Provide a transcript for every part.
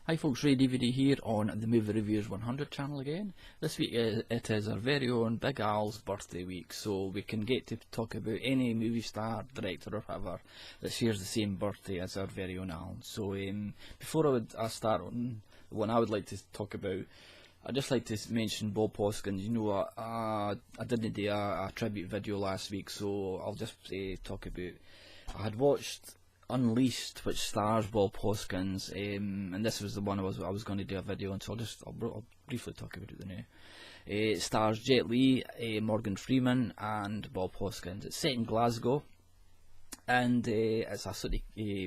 Hi folks, RAYDVD here on the Movie Reviewers 100 channel again. This week it is our very own Big Al's birthday week, so we can get to talk about any movie star, director or whatever that shares the same birthday as our very own Al. So before I start on the one I would like to talk about, I'd just like to mention Bob Hoskins. You know, I didn't do a tribute video last week, so I'll just talk about, I had watched Unleashed, which stars Bob Hoskins, and this was the one I was going to do a video on, so I'll briefly talk about it now. It stars Jet Li, Morgan Freeman and Bob Hoskins. It's set in Glasgow, and it's a sort of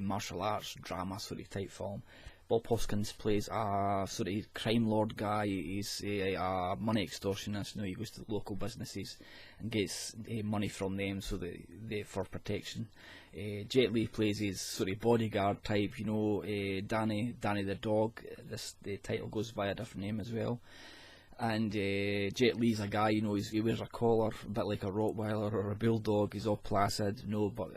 martial arts drama sort of type film. Bob Hoskins plays a sort of crime lord guy. He's a money extortionist. You know, he goes to local businesses and gets money from them so that for protection. Jet Li plays his sort of bodyguard type. You know, Danny the dog. The title goes by a different name as well. And Jet Li's a guy. You know, he wears a collar, a bit like a Rottweiler or a bulldog. He's all placid. You know, but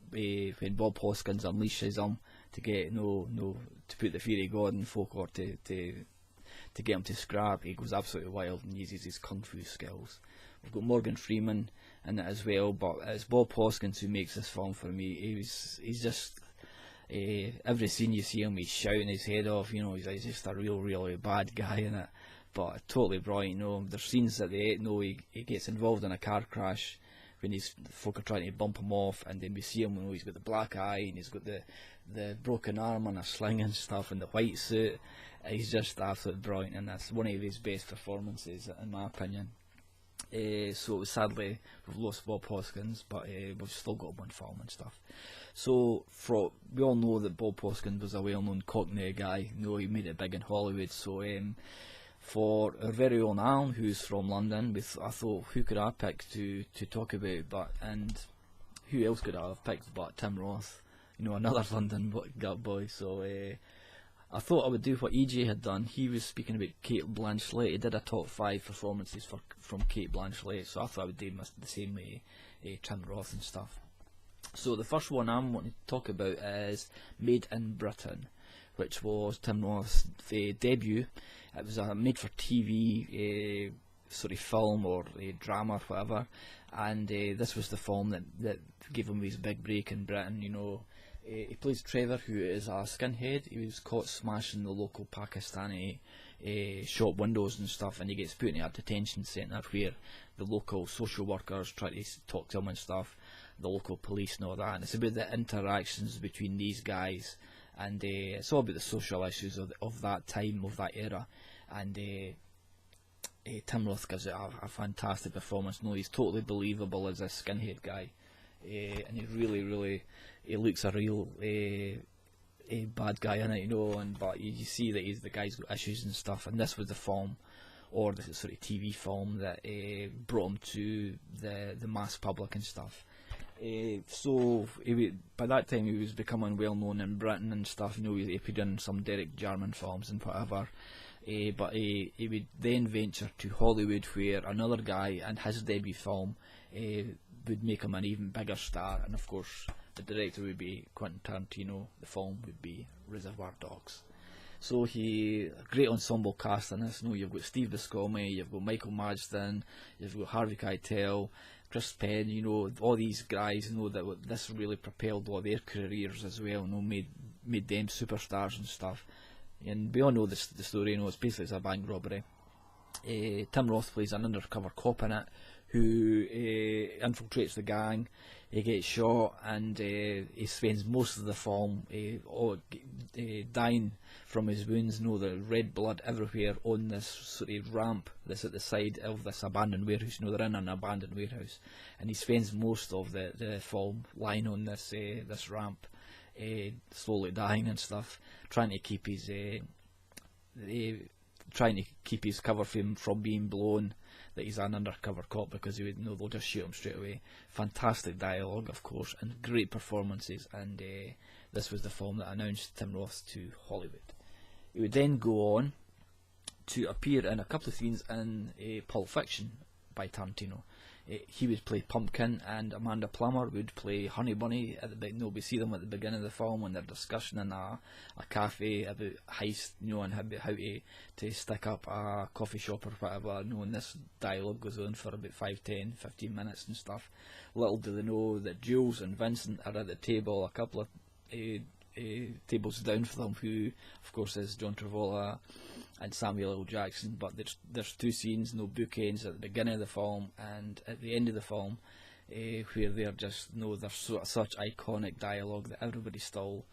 when Bob Hoskins unleashes him to get to put the fear of God in folk, or to get him to scrap, he goes absolutely wild and uses his kung fu skills. We've got Morgan Freeman in it as well, but it's Bob Hoskins who makes this film for me. He's just every scene you see him, he's shouting his head off. You know, he's just a really bad guy in it, but totally brilliant. You know, there's scenes that he gets involved in a car crash when folk are trying to bump him off, and then we see him when he's got the black eye and he's got the broken arm and a sling and stuff and the white suit. He's just absolutely brilliant, and that's one of his best performances in my opinion. So sadly we've lost Bob Hoskins, but we've still got one film and stuff. So we all know that Bob Hoskins was a well-known Cockney guy. You know, he made it big in Hollywood. So for our very own Alan, who's from London, I thought, who could I pick to talk about, and who else could I have picked but Tim Roth, you know, another London boy. So I thought I would do what EJ had done. He was speaking about Cate Blanchett. He did a top 5 performances from Cate Blanchett, so I thought I would do the same way, Tim Roth and stuff. So the first one I'm wanting to talk about is Made in Britain, which was Tim Roth's debut. It was a made-for-TV sort of film or drama or whatever, and this was the film that gave him his big break in Britain. You know, he plays Trevor, who is a skinhead. He was caught smashing the local Pakistani shop windows and stuff, and he gets put in a detention centre where the local social workers try to talk to him and stuff, the local police and all that. And it's about the interactions between these guys, and it's all about the social issues of that time, of that era. And Tim Roth gives it a fantastic performance. No, he's totally believable as a skinhead guy, and he really he looks a real bad guy in it, you know. But you see that the guy's got issues and stuff. And this was the film, or the sort of TV film, that brought him to the mass public and stuff. So by that time he was becoming well known in Britain and stuff. You know, he appeared in some Derek Jarman films and whatever. But he would then venture to Hollywood, where another guy in his debut film would make him an even bigger star. And of course the director would be Quentin Tarantino. The film would be Reservoir Dogs. So a great ensemble cast in this. You know, you've got Steve Buscemi, you've got Michael Madsen, you've got Harvey Keitel, Chris Penn. You know, all these guys. You know, that this really propelled all their careers as well. You know, made them superstars and stuff. And we all know the story. You know, it's a bank robbery. Tim Roth plays an undercover cop in it who infiltrates the gang. He gets shot, and he spends most of the film dying from his wounds. You know, the red blood everywhere on this sort of ramp that's at the side of this abandoned warehouse. You know, they're in an abandoned warehouse, and he spends most of the film lying on this ramp, slowly dying and stuff, trying to keep his cover from being blown that he's an undercover cop, because he would know they'll just shoot him straight away. Fantastic dialogue, of course, and great performances. And this was the film that announced Tim Roth to Hollywood. He would then go on to appear in a couple of scenes in Pulp Fiction, by Tarantino. He would play Pumpkin, and Amanda Plummer would play Honey Bunny. We see them at the beginning of the film when they're discussing in a cafe about heist, and how to stick up a coffee shop or whatever. And this dialogue goes on for about 5, 10, 15 minutes and stuff. Little do they know that Jules and Vincent are at the table, a couple of tables down for them, who of course is John Travolta and Samuel L. Jackson. But there's 2 scenes, no bookends, at the beginning of the film and at the end of the film, where they're just, there's such iconic dialogue that everybody still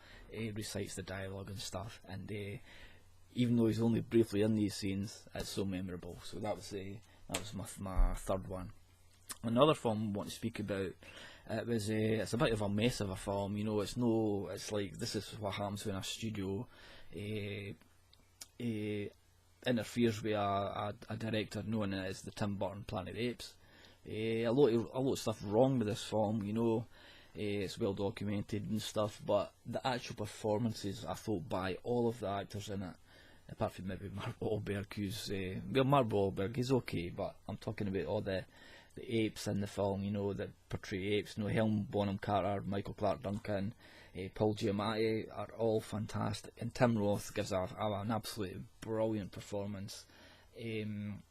recites the dialogue and stuff. And even though he's only briefly in these scenes, it's so memorable. So that was my third one. Another film I want to speak about. It's a bit of a mess of a film, it's like, this is what happens when a studio interferes with a director known as the Tim Burton Planet of the Apes. A lot of stuff wrong with this film, it's well documented and stuff, but the actual performances, I thought, by all of the actors in it, apart from maybe Mark Wahlberg, who's, Mark Wahlberg, he's okay, but I'm talking about all the apes in the film, that portray apes. Helm Bonham Carter, Michael Clark Duncan, Paul Giamatti are all fantastic, and Tim Roth gives an absolutely brilliant performance in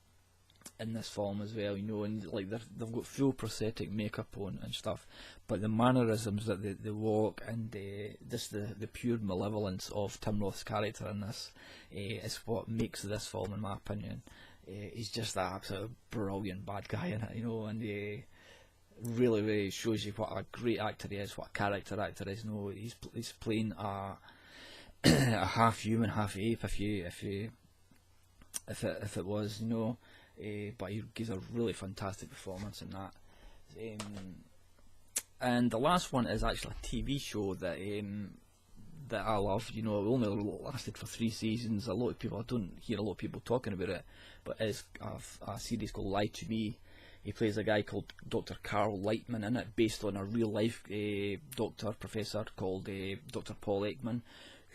this film as well. And like they've got full prosthetic makeup on and stuff, but the mannerisms that they walk and just the pure malevolence of Tim Roth's character in this is what makes this film, in my opinion. He's just an absolute brilliant bad guy in it, and really, really shows you what a great actor he is, what a character actor is. He's playing a half human, half ape, if it was, but he gives a really fantastic performance in that. And the last one is actually a TV show that I love. It only lasted for 3 seasons. I don't hear a lot of people talking about it, but it's a series called Lie to Me. He plays a guy called Dr. Carl Lightman in it, based on a real life professor called Dr. Paul Ekman,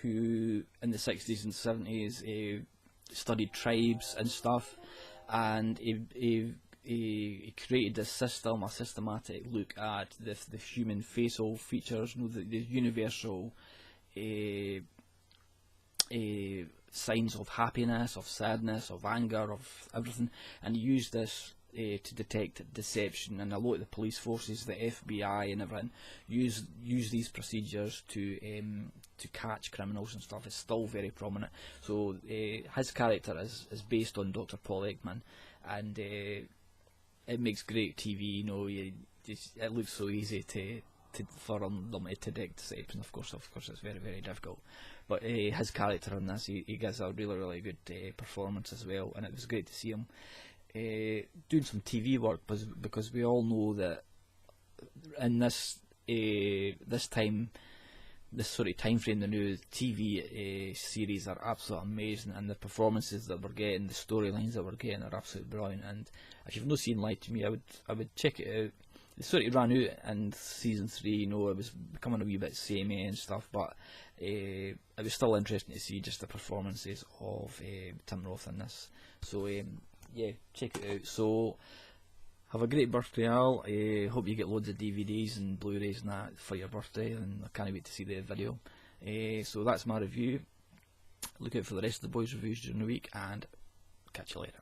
who in the 60s and 70s studied tribes and stuff, and he created this system, a systematic look at the human facial features, the universal signs of happiness, of sadness, of anger, of everything, and he used this to detect deception. And a lot of the police forces, the FBI and everything, use these procedures to catch criminals and stuff. It's still very prominent. So his character is based on Dr. Paul Ekman, and it makes great TV. It looks so easy for them to detect deception. Of course it's very, very difficult, but his character in this, he gives a really, really good performance as well, and it was great to see him doing some TV work, because we all know that in this sort of time frame, the new TV series are absolutely amazing, and the performances that we're getting, the storylines that we're getting, are absolutely brilliant. And if you've not seen Lie to Me, I would check it out. It sort of ran out in season 3, it was becoming a wee bit samey and stuff, but it was still interesting to see just the performances of Tim Roth in this. So yeah, check it out. So have a great birthday, Al. Hope you get loads of DVDs and Blu-rays and that for your birthday, and I can't wait to see the video. So that's my review. Look out for the rest of the boys' reviews during the week, and catch you later.